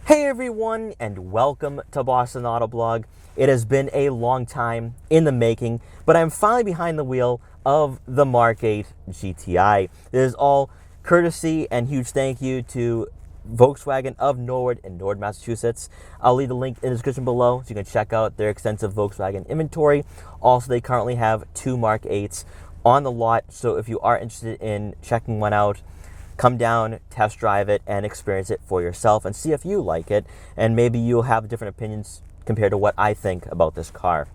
Hey everyone, and welcome to Boston Autoblog. It has been a long time in the making, but I'm finally behind the wheel of the Mk8 GTI. This is all courtesy and huge thank you to Volkswagen of Norwood in Norwood, Massachusetts. I'll leave the link in the description below so you can check out their extensive Volkswagen inventory. Also, they currently have two Mk8s on the lot, so if you are interested in checking one out, come down, test drive it, and experience it for yourself and see if you like it. And maybe you'll have different opinions compared to what I think about this car.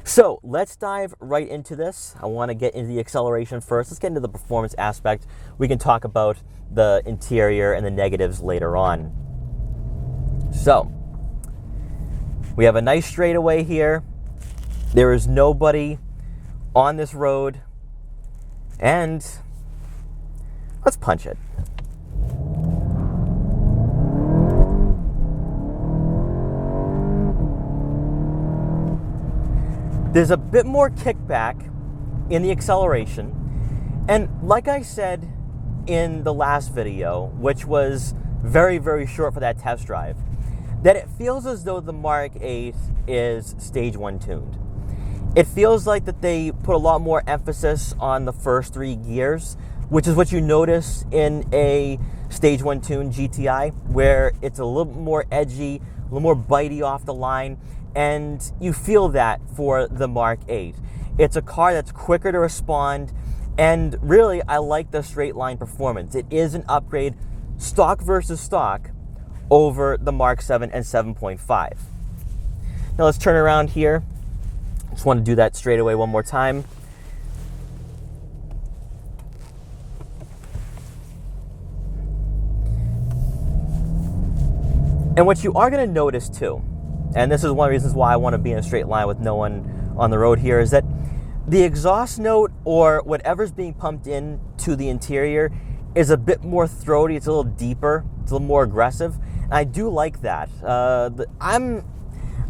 So let's dive right into this. I want to get into the acceleration first. Let's get into the performance aspect. We can talk about the interior and the negatives later on. So we have a nice straightaway here. There is nobody on this road, and let's punch it. There's a bit more kickback in the acceleration. And like I said in the last video, which was very, very short for that test drive, that it feels as though the Mk8 is stage 1 tuned. It feels like that they put a lot more emphasis on the first 3 gears, which is what you notice in a stage 1 tuned GTI, where it's a little more edgy, a little more bitey off the line, and you feel that for the Mk8. It's a car that's quicker to respond, and really, I like the straight line performance. It is an upgrade, stock versus stock, over the Mk7 and 7.5. Now let's turn around here. Just want to do that straight away one more time. And what you are going to notice too, and this is one of the reasons why I want to be in a straight line with no one on the road here, is that the exhaust note or whatever's being pumped in to the interior is a bit more throaty. It's a little deeper. It's a little more aggressive. And I do like that. I'm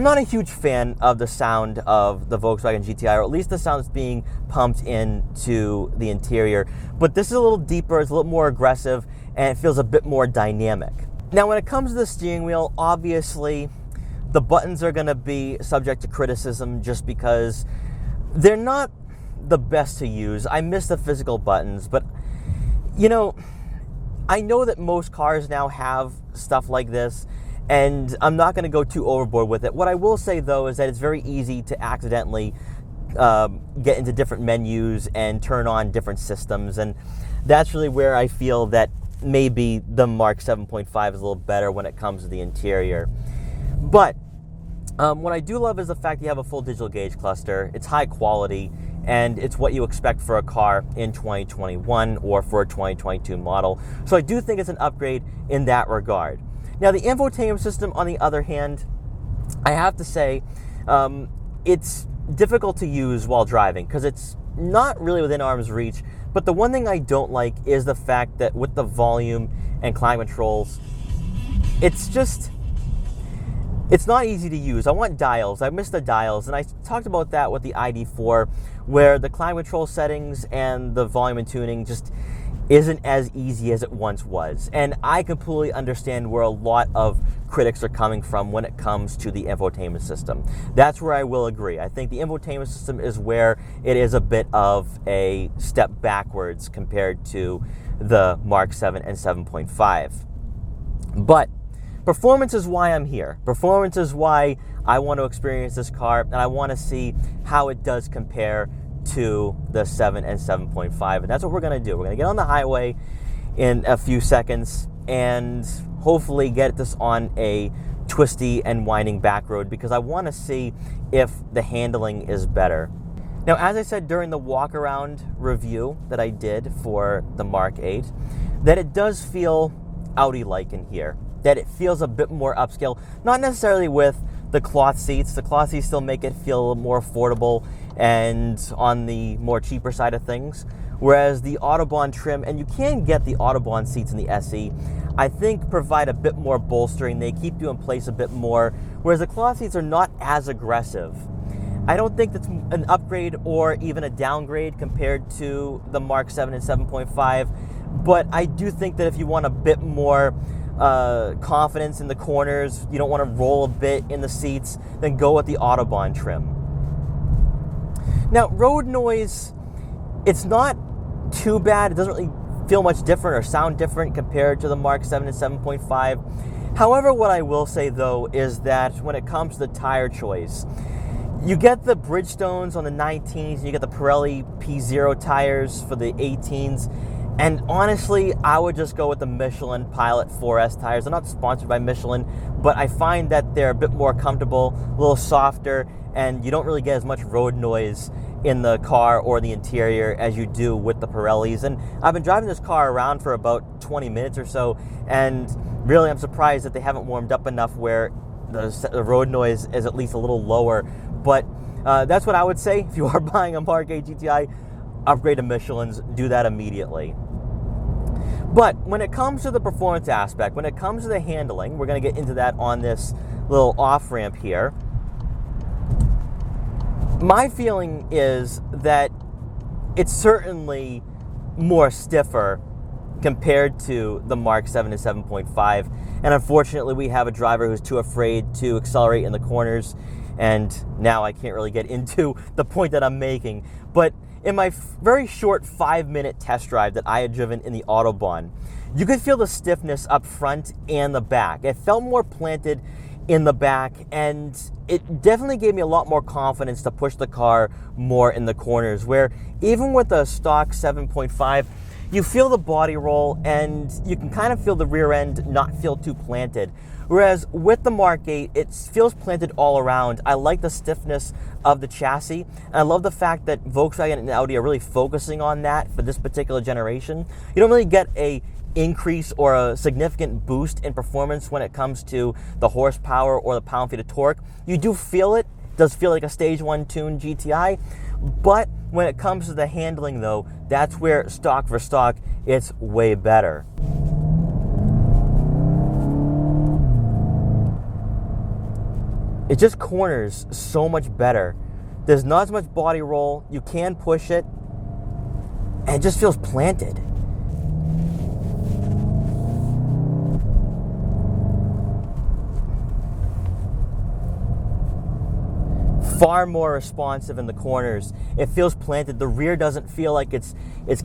not a huge fan of the sound of the Volkswagen GTI, or at least the sound that's being pumped into the interior. But this is a little deeper. It's a little more aggressive, and it feels a bit more dynamic. Now, when it comes to the steering wheel, obviously, the buttons are going to be subject to criticism just because they're not the best to use. I miss the physical buttons, but, you know, I know that most cars now have stuff like this, and I'm not going to go too overboard with it. What I will say, though, is that it's very easy to accidentally get into different menus and turn on different systems, and that's really where I feel that maybe the Mk7.5 is a little better when it comes to the interior. But what I do love is the fact you have a full digital gauge cluster. It's high quality, and it's what you expect for a car in 2021 or for a 2022 model. So I do think it's an upgrade in that regard. Now, the infotainment system, on the other hand, I have to say, it's difficult to use while driving because it's not really within arm's reach. But the one thing I don't like is the fact that with the volume and climate controls, it's not easy to use. I want dials. I miss the dials. And I talked about that with the ID4, where the climate control settings and the volume and tuning just isn't as easy as it once was. And I completely understand where a lot of critics are coming from when it comes to the infotainment system. That's where I will agree. I think the infotainment system is where it is a bit of a step backwards compared to the Mk7 and 7.5. But performance is why I'm here. Performance is why I want to experience this car, and I want to see how it does compare to the 7 and 7.5. And that's what we're going to do. We're going to get on the highway in a few seconds and hopefully get this on a twisty and winding back road, because I want to see if the handling is better. Now, as I said during the walk around review that I did for the Mk8, that it does feel Audi-like in here, that it feels a bit more upscale, not necessarily with the cloth seats. The cloth seats still make it feel a little more affordable and on the more cheaper side of things. Whereas the Autobahn trim, and you can get the Autobahn seats in the SE, I think provide a bit more bolstering. They keep you in place a bit more, whereas the cloth seats are not as aggressive. I don't think that's an upgrade or even a downgrade compared to the Mk7 and 7.5, but I do think that if you want a bit more confidence in the corners, you don't want to roll a bit in the seats, then go with the Autobahn trim. Now, road noise, it's not too bad. It doesn't really feel much different or sound different compared to the Mk7 and 7.5. However, what I will say though is that when it comes to the tire choice, you get the Bridgestones on the 19s, and you get the Pirelli P0 tires for the 18s. And honestly, I would just go with the Michelin Pilot 4S tires. They're not sponsored by Michelin, but I find that they're a bit more comfortable, a little softer, and you don't really get as much road noise in the car or the interior as you do with the Pirellis. And I've been driving this car around for about 20 minutes or so, and really I'm surprised that they haven't warmed up enough where the road noise is at least a little lower. But that's what I would say. If you are buying a Mk8 GTI, upgrade to Michelin's, do that immediately. But when it comes to the performance aspect, when it comes to the handling, we're going to get into that on this little off-ramp here. My feeling is that it's certainly more stiffer compared to the Mk7 and 7.5. And unfortunately, we have a driver who's too afraid to accelerate in the corners. And now I can't really get into the point that I'm making. But in my very short 5-minute test drive that I had driven in the Autobahn, you could feel the stiffness up front and the back. It felt more planted in the back, and it definitely gave me a lot more confidence to push the car more in the corners, where even with the stock 7.5, you feel the body roll and you can kind of feel the rear end not feel too planted. Whereas with the Mk8, it feels planted all around. I like the stiffness of the chassis, and I love the fact that Volkswagen and Audi are really focusing on that for this particular generation. You don't really get a increase or a significant boost in performance when it comes to the horsepower or the pound-feet of torque. You do feel it. It does feel like a Stage 1 tuned GTI, but when it comes to the handling though, that's where stock for stock, it's way better. It just corners so much better. There's not as much body roll. You can push it, and it just feels planted. Far more responsive in the corners. It feels planted. The rear doesn't feel like it's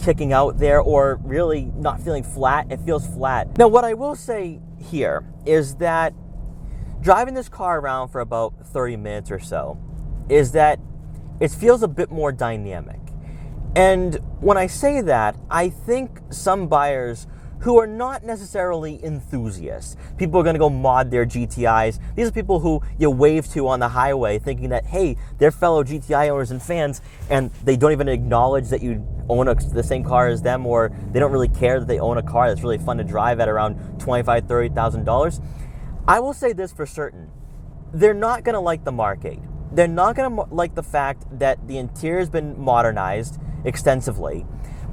kicking out there or really not feeling flat. It feels flat. Now, what I will say here is that driving this car around for about 30 minutes or so is that it feels a bit more dynamic. And when I say that, I think some buyers who are not necessarily enthusiasts, people are going to go mod their GTIs. These are people who you wave to on the highway thinking that, hey, they're fellow GTI owners and fans, and they don't even acknowledge that you own the same car as them, or they don't really care that they own a car that's really fun to drive at around $25,000, $30,000. I will say this for certain. They're not going to like the Mk8. They're not going to like the fact that the interior has been modernized extensively,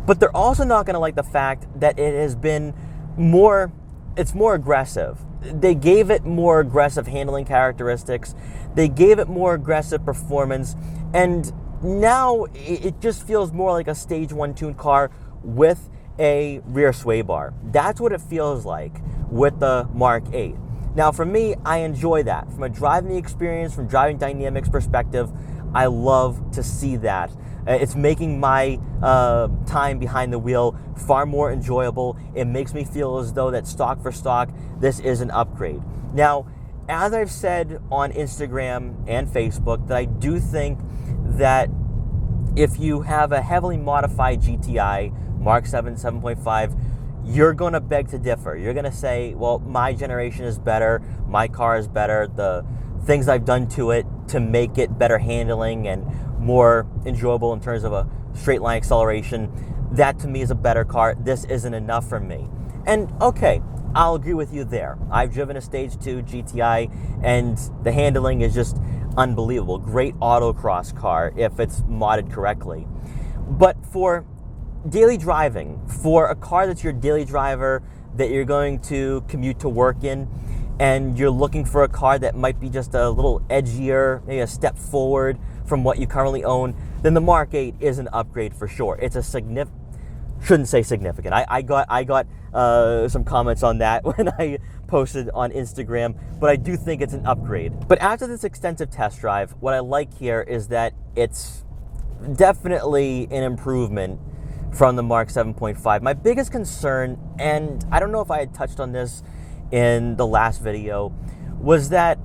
but they're also not going to like the fact that it has been more aggressive. They gave it more aggressive handling characteristics. They gave it more aggressive performance, and now it just feels more like a Stage 1 tuned car with a rear sway bar. That's what it feels like with the Mk8. Now, for me, I enjoy that. From a driving experience, from driving dynamics perspective, I love to see that. It's making my time behind the wheel far more enjoyable. It makes me feel as though that stock for stock, this is an upgrade. Now, as I've said on Instagram and Facebook, that I do think that if you have a heavily modified GTI, Mk7, 7.5, you're going to beg to differ. You're going to say, well, my generation is better, my car is better, the things I've done to it to make it better handling and more enjoyable in terms of a straight line acceleration, that to me is a better car. This isn't enough for me. And okay, I'll agree with you there. I've driven a Stage 2 GTI, and the handling is just unbelievable. Great autocross car if it's modded correctly. But for daily driving, for a car that's your daily driver, that you're going to commute to work in, and you're looking for a car that might be just a little edgier, maybe a step forward from what you currently own, then the Mk8 is an upgrade for sure. It's a shouldn't say significant. I got some comments on that when I posted on Instagram, but I do think it's an upgrade. But after this extensive test drive, what I like here is that it's definitely an improvement from the Mark 7.5. My biggest concern, and I don't know if I had touched on this in the last video, was that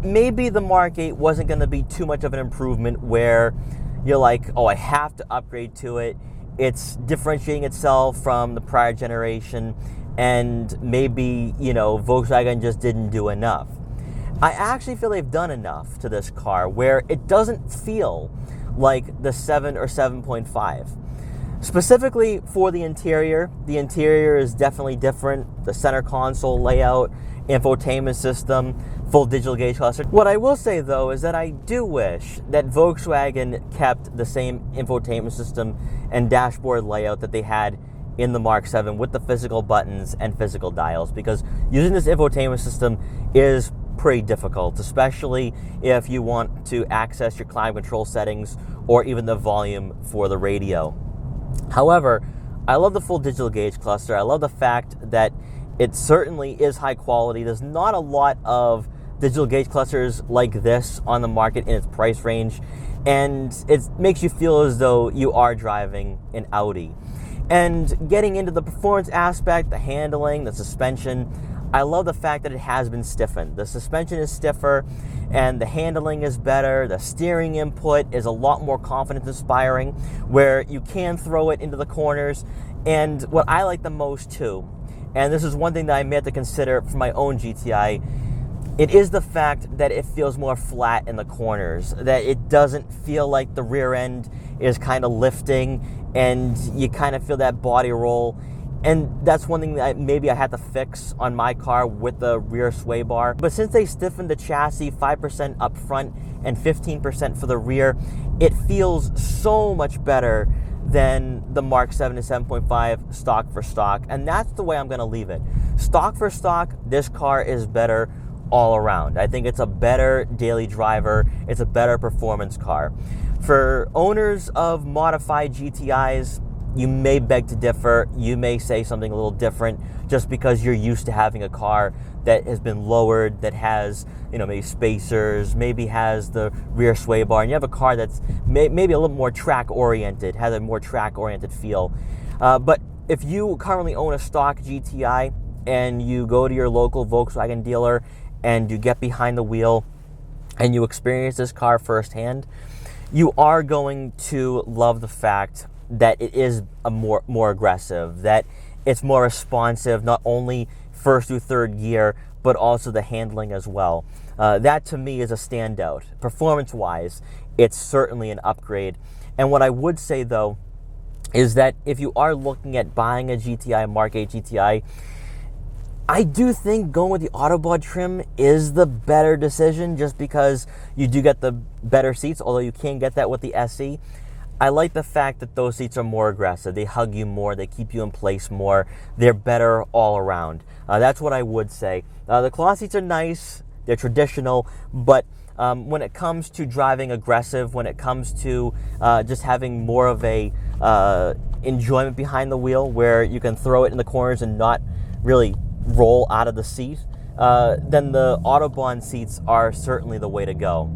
maybe the Mark 8 wasn't going to be too much of an improvement where you're like, oh, I have to upgrade to it. It's differentiating itself from the prior generation, and maybe, you know, Volkswagen just didn't do enough. I actually feel they've done enough to this car where it doesn't feel like the 7 or 7.5. Specifically for the interior is definitely different. The center console layout, infotainment system, full digital gauge cluster. What I will say though is that I do wish that Volkswagen kept the same infotainment system and dashboard layout that they had in the Mark 7 with the physical buttons and physical dials, because using this infotainment system is pretty difficult, especially if you want to access your climate control settings or even the volume for the radio. However, I love the full digital gauge cluster. I love the fact that it certainly is high quality. There's not a lot of digital gauge clusters like this on the market in its price range, and it makes you feel as though you are driving an Audi. And getting into the performance aspect, the handling, the suspension, I love the fact that it has been stiffened. The suspension is stiffer and the handling is better. The steering input is a lot more confidence inspiring, where you can throw it into the corners. And what I like the most too, and this is one thing that I may have to consider for my own GTI, it is the fact that it feels more flat in the corners, that it doesn't feel like the rear end is kind of lifting and you kind of feel that body roll. And that's one thing that maybe I had to fix on my car with the rear sway bar. But since they stiffened the chassis 5% up front and 15% for the rear, it feels so much better than the Mark 7 and 7.5 stock for stock. And that's the way I'm gonna leave it. Stock for stock, this car is better all around. I think it's a better daily driver. It's a better performance car. For owners of modified GTIs, you may beg to differ. You may say something a little different just because you're used to having a car that has been lowered, that has, you know, maybe spacers, maybe has the rear sway bar, and you have a car that's maybe a little more track oriented, has a more track oriented feel. But if you currently own a stock GTI and you go to your local Volkswagen dealer and you get behind the wheel and you experience this car firsthand, you are going to love the fact that it is a more aggressive, that it's more responsive, not only first through third gear, but also the handling as well. That to me is a standout. Performance-wise, it's certainly an upgrade. And what I would say though, is that if you are looking at buying a GTI, Mark 8 GTI, I do think going with the Autobahn trim is the better decision, just because you do get the better seats, although you can get that with the SE. I like the fact that those seats are more aggressive. They hug you more. They keep you in place more. They're better all around. That's what I would say. The cloth seats are nice. They're traditional. But when it comes to driving aggressive, when it comes to just having more of a enjoyment behind the wheel, where you can throw it in the corners and not really roll out of the seat, then the Autobahn seats are certainly the way to go.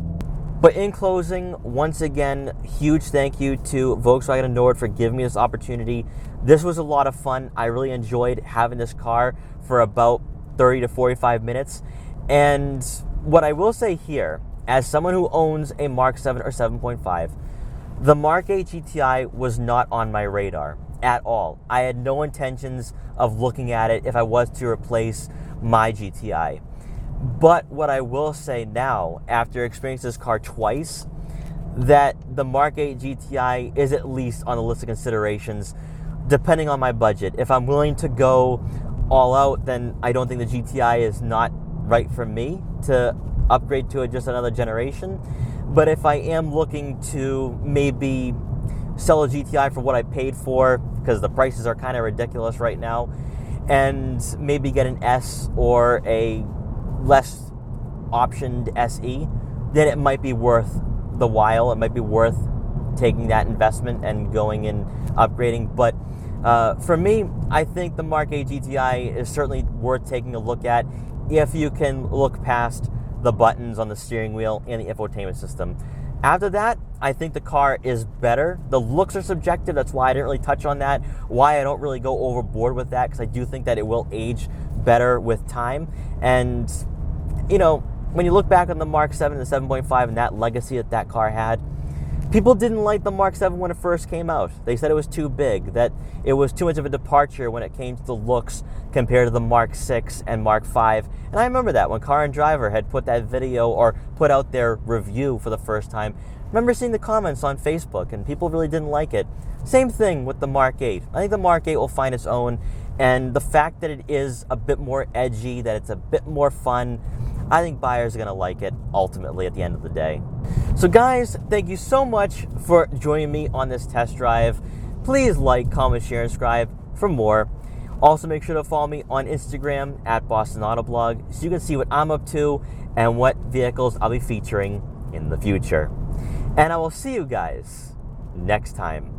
But in closing, once again, huge thank you to Volkswagen and Norwood for giving me this opportunity. This was a lot of fun. I really enjoyed having this car for about 30 to 45 minutes. And what I will say here, as someone who owns a Mark 7 or 7.5, the Mark 8 GTI was not on my radar at all. I had no intentions of looking at it if I was to replace my GTI. But what I will say now, after experiencing this car twice, that the Mark 8 GTI is at least on the list of considerations, depending on my budget. If I'm willing to go all out, then I don't think the GTI is not right for me to upgrade to just another generation. But if I am looking to maybe sell a GTI for what I paid for, because the prices are kind of ridiculous right now, and maybe get an S or a less optioned SE, then it might be worth the while. It might be worth taking that investment and going and upgrading. But For me, I think the Mk8 GTI is certainly worth taking a look at if you can look past the buttons on the steering wheel and the infotainment system. After that, I think the car is better. The looks are subjective. That's why I didn't really touch on that, why I don't really go overboard with that, because I do think that it will age better with time. And, you know, when you look back on the Mk7 and the 7.5 and that legacy that that car had, people didn't like the Mk7 when it first came out. They said it was too big, that it was too much of a departure when it came to the looks compared to the Mk6 and Mk5. And I remember that when Car and Driver had put that video or put out their review for the first time. I remember seeing the comments on Facebook and people really didn't like it. Same thing with the Mk8. I think the Mk8 will find its own, and the fact that it is a bit more edgy, that it's a bit more fun, I think buyers are going to like it ultimately at the end of the day. So guys, thank you so much for joining me on this test drive. Please like, comment, share, and subscribe for more. Also, make sure to follow me on Instagram at Boston Autoblog so you can see what I'm up to and what vehicles I'll be featuring in the future. And I will see you guys next time.